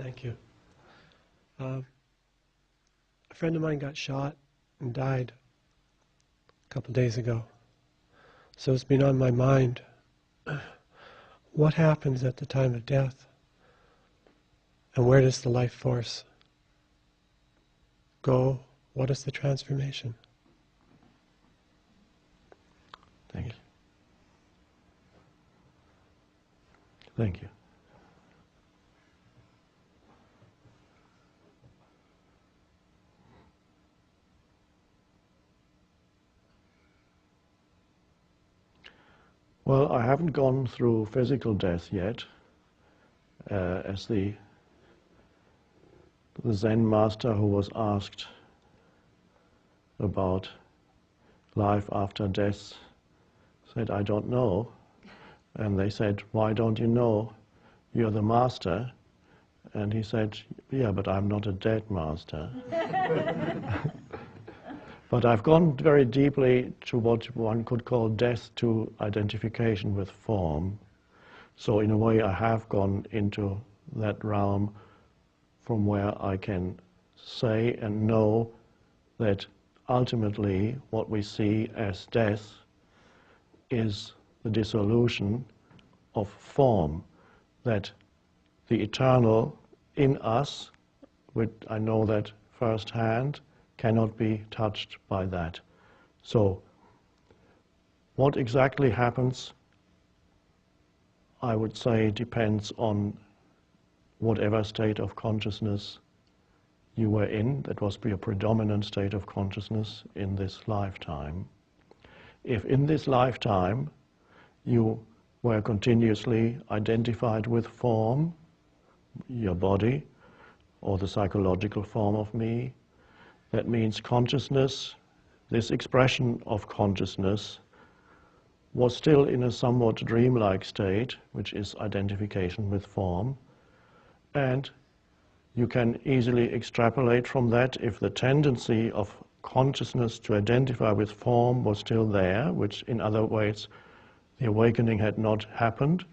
Thank you. A friend of mine got shot and died a couple days ago. So it's been on my mind. What happens at the time of death? And where does the life force go? What is the transformation? Thank you. Thank you. Well, I haven't gone through physical death yet, as the Zen master who was asked about life after death said, "I don't know." And they said, "Why don't you know? You're the master." And he said, "Yeah, but I'm not a dead master." But I've gone very deeply to what one could call death to identification with form. So in a way I have gone into that realm from where I can say and know that ultimately what we see as death is the dissolution of form, that the eternal in us, which I know that firsthand, cannot be touched by that. So what exactly happens, I would say, depends on whatever state of consciousness you were in. That was your predominant state of consciousness in this lifetime. If in this lifetime you were continuously identified with form, your body, or the psychological form of me, that means consciousness, this expression of consciousness, was still in a somewhat dreamlike state, which is identification with form. And you can easily extrapolate from that if the tendency of consciousness to identify with form was still there, which in other ways the awakening had not happened.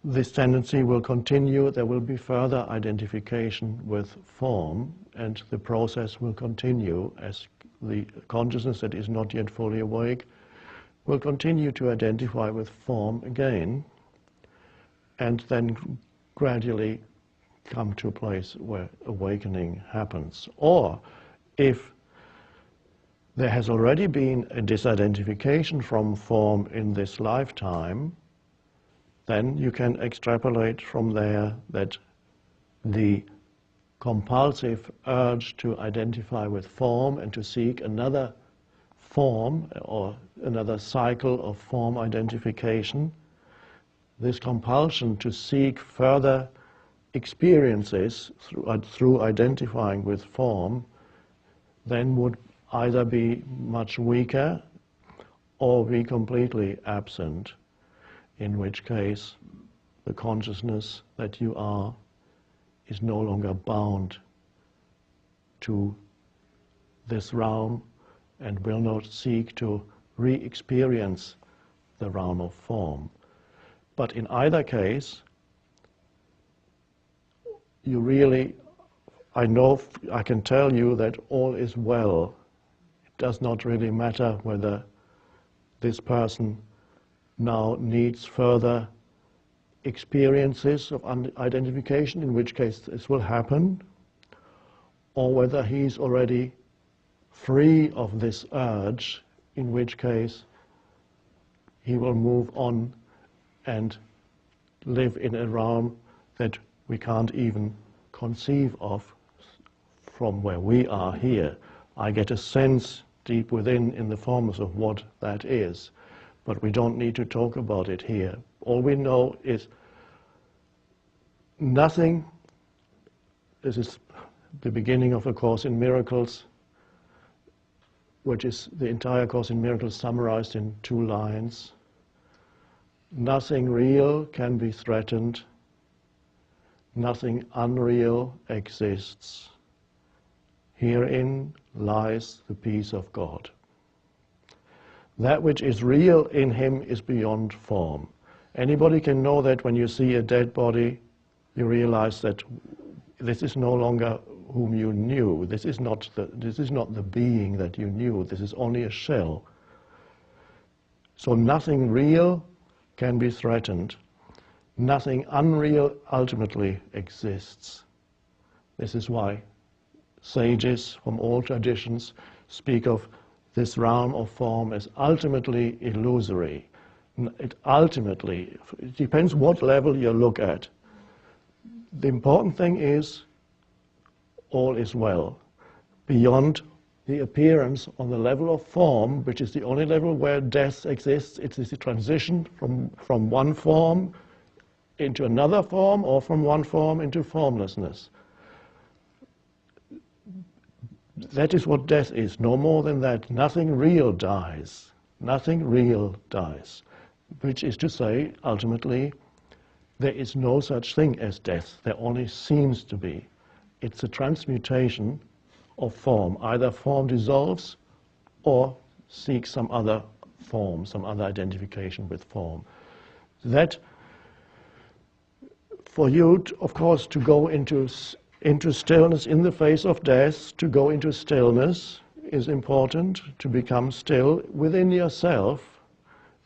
This tendency will continue, there will be further identification with form, and the process will continue as the consciousness that is not yet fully awake will continue to identify with form again, and then gradually come to a place where awakening happens. Or if there has already been a disidentification from form in this lifetime, then you can extrapolate from there that the compulsive urge to identify with form and to seek another form or another cycle of form identification, this compulsion to seek further experiences through identifying with form then would either be much weaker or be completely absent, in which case the consciousness that you are is no longer bound to this realm and will not seek to re-experience the realm of form. But in either case, you really, I can tell you that all is well. It does not really matter whether this person now needs further experiences of identification, in which case this will happen, or whether he's already free of this urge, in which case he will move on and live in a realm that we can't even conceive of from where we are here. I get a sense deep within in the forms of what that is, but we don't need to talk about it here. All we know is nothing. This is the beginning of A Course in Miracles, which is the entire Course in Miracles summarized in 2 lines. Nothing real can be threatened. Nothing unreal exists. Herein lies the peace of God. That which is real in him is beyond form. Anybody can know that when you see a dead body you realize that this is no longer whom you knew. This is not the being that you knew. This is only a shell. So nothing real can be threatened. Nothing unreal ultimately exists. This is why sages from all traditions speak of this realm of form as ultimately illusory. It depends what level you look at. The important thing is all is well. Beyond the appearance on the level of form, which is the only level where death exists, it is the transition from one form into another form, or from one form into formlessness. That is what death is, no more than that. Nothing real dies. Nothing real dies. Which is to say, ultimately, there is no such thing as death. There only seems to be. It's a transmutation of form. Either form dissolves or seeks some other form, some other identification with form. That, for you, of course, to go into stillness in the face of death, to go into stillness is important, to become still within yourself,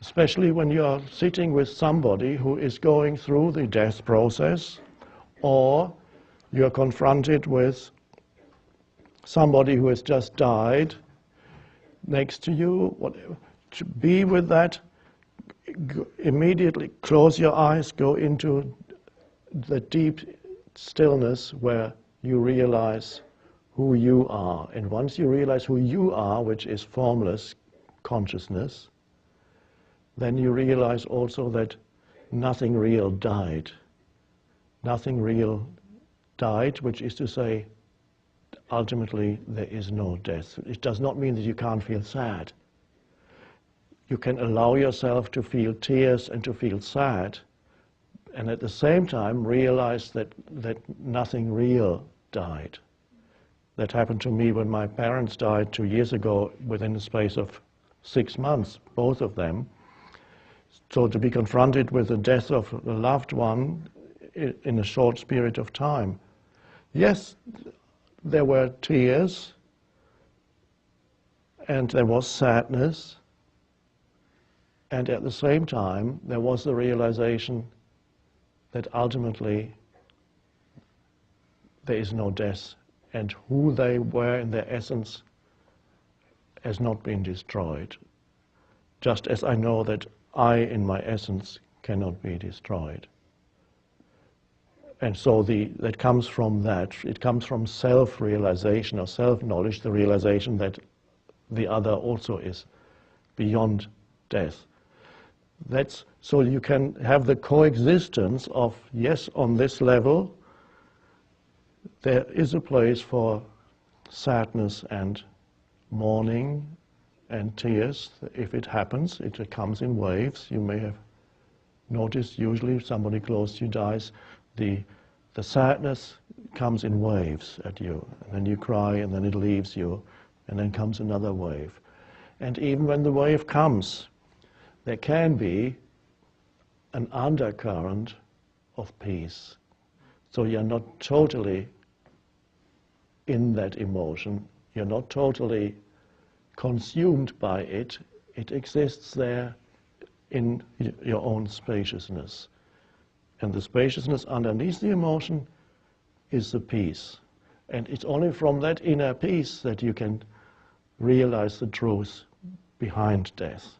especially when you are sitting with somebody who is going through the death process, or you are confronted with somebody who has just died next to you, whatever. To be with that, immediately close your eyes, go into the deep stillness where you realize who you are. And once you realize who you are, which is formless consciousness, then you realize also that nothing real died. Nothing real died, which is to say, ultimately there is no death. It does not mean that you can't feel sad. You can allow yourself to feel tears and to feel sad, and at the same time realize that nothing real died. That happened to me when my parents died 2 years ago within the space of 6 months, both of them. So to be confronted with the death of a loved one in a short period of time. Yes, there were tears and there was sadness, and at the same time there was the realization that ultimately there is no death, and who they were in their essence has not been destroyed. Just as I know that I, in my essence, cannot be destroyed. And so that comes from that. It comes from self-realization or self-knowledge, the realization that the other also is beyond death. So you can have the coexistence of, yes, on this level, there is a place for sadness and mourning and tears. If it happens, it comes in waves. You may have noticed, usually if somebody close to you dies, the sadness comes in waves at you, and then you cry, and then it leaves you, and then comes another wave. And even when the wave comes, there can be an undercurrent of peace. So you're not totally in that emotion, you're not totally consumed by it. It exists there in your own spaciousness. And the spaciousness underneath the emotion is the peace. And it's only from that inner peace that you can realize the truth behind death.